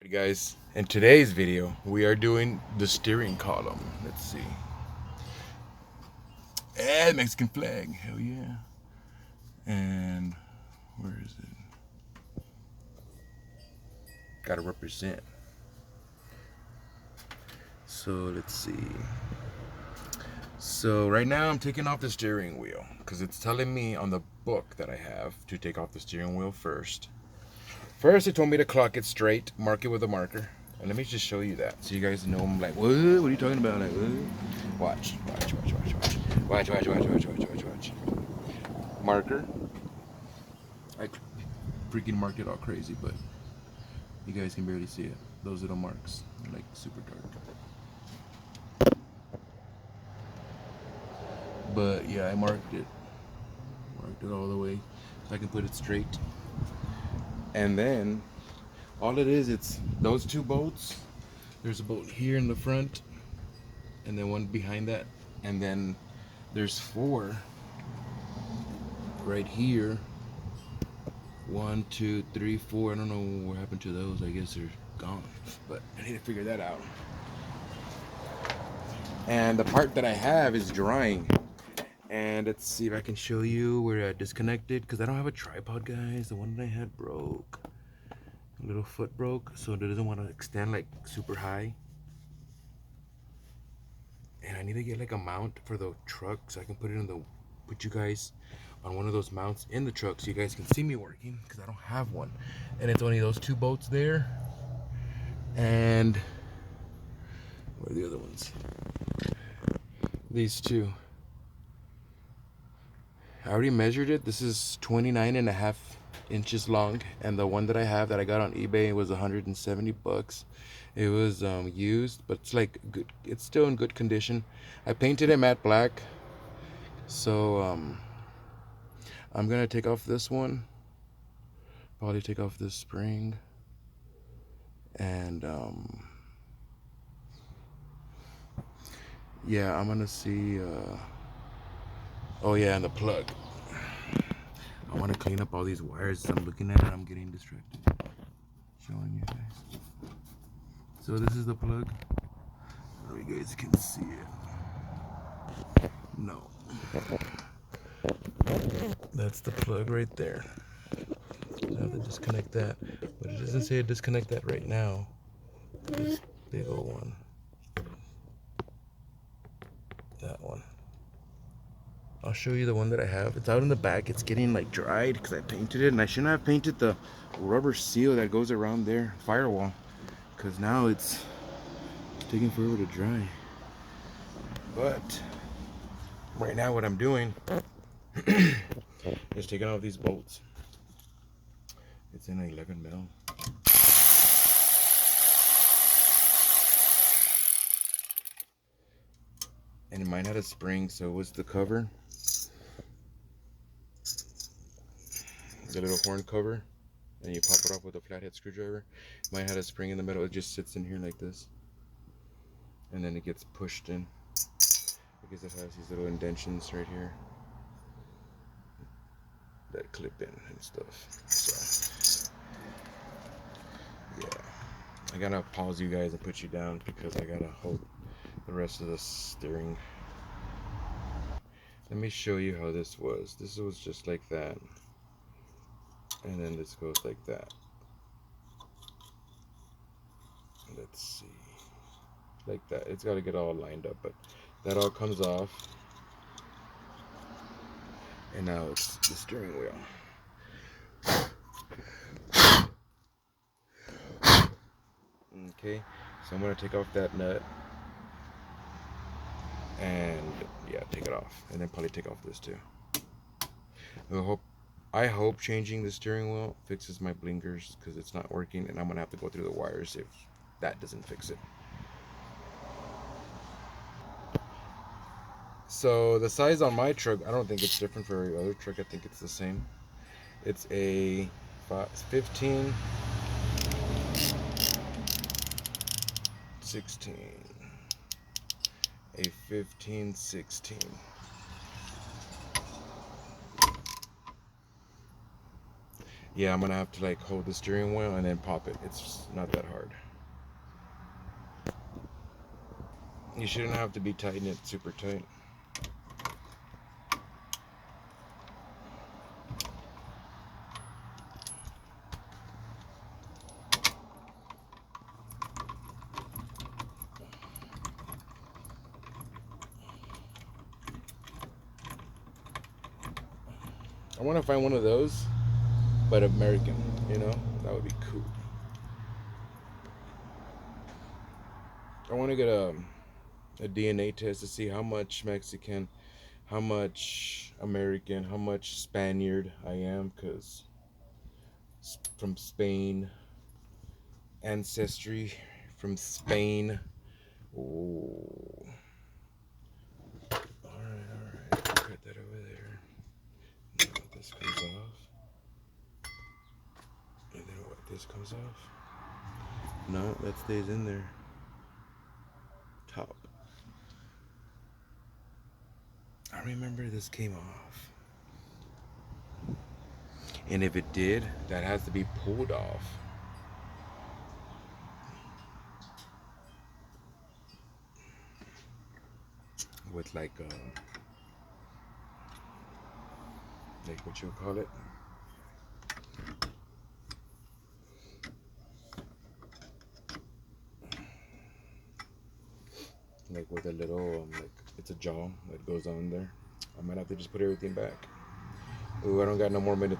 Hey guys, in today's video we are doing the steering column. Let's see. And Mexican flag, hell yeah. And where is it? Gotta represent. So let's see. So right now I'm taking off the steering wheel because it's telling me on the book that I have to take off the steering wheel first. First it told me to clock it straight, mark it with a marker. And let me just show you that so you guys know I'm like, what are you talking about? Like, what? Watch. Marker. I freaking marked it all crazy, but you guys can barely see it. Those little marks, they're like super dark. But yeah, I marked it all the way so I can put it straight. And then all it is, it's those two bolts. There's a bolt here in the front, and then one behind that, and then there's four right here. 1, 2, 3, 4. I don't know what happened to those. I guess they're gone, but I need to figure that out. And the part that I have is drying. And let's see if I can show you where I disconnected, because I don't have a tripod, guys. The one that I had broke. A little foot broke, so it doesn't want to extend like super high. And I need to get like a mount for the truck so I can put you guys on one of those mounts in the truck so you guys can see me working, because I don't have one. And it's only those two bolts there. And where are the other ones? These two. I already measured it. This is 29.5 inches long, and the one that I have that I got on eBay was 170 bucks. It was used, but it's like good. It's still in good condition. I painted it matte black, so I'm gonna take off this one. Probably take off this spring, and yeah, I'm gonna see. Oh yeah, and the plug. I want to clean up all these wires. I'm looking at it. I'm getting distracted. Showing you guys. So this is the plug. So you guys can see it. No. That's the plug right there. I have to disconnect that. But it doesn't say to disconnect that right now. This big old one. That one. I'll show you the one that I have. It's out in the back. It's getting like dried because I painted it. And I shouldn't have painted the rubber seal that goes around there, firewall. Because now it's taking forever to dry. But right now what I'm doing is taking off these bolts. It's in 11 mil. And mine had a spring, so it was the cover. The little horn cover. And you pop it off with a flathead screwdriver. Mine had a spring in the middle. It just sits in here like this. And then it gets pushed in. Because it has these little indentions right here that clip in and stuff. So, yeah. I gotta pause you guys and put you down because I gotta hold the rest of the steering. Let me show you how this was. This was just like that. And then this goes like that. Let's see. Like that. It's got to get all lined up, but that all comes off. And now it's the steering wheel. Okay, so I'm going to take off that nut. And yeah, take it off. And then probably take off this too. I hope changing the steering wheel fixes my blinkers because it's not working, and I'm going to have to go through the wires if that doesn't fix it. So the size on my truck, I don't think it's different for every other truck. I think it's the same. It's a 15, 16, a 15, 16. Yeah, I'm gonna have to like hold the steering wheel and then pop it. It's not that hard. You shouldn't have to be tightening it super tight. I want to find one of those, but American, you know? That would be cool. I want to get a DNA test to see how much Mexican, how much American, how much Spaniard I am, because from Spain, ancestry from Spain. Oh. Alright. Put that over there. Now this comes off. And then what? This comes off? No, that stays in there. Top. I remember this came off. And if it did, that has to be pulled off. With like what you call it? Like with a little like it's a jaw that goes on there. I might have to just put everything back. Ooh, I don't got no more minutes.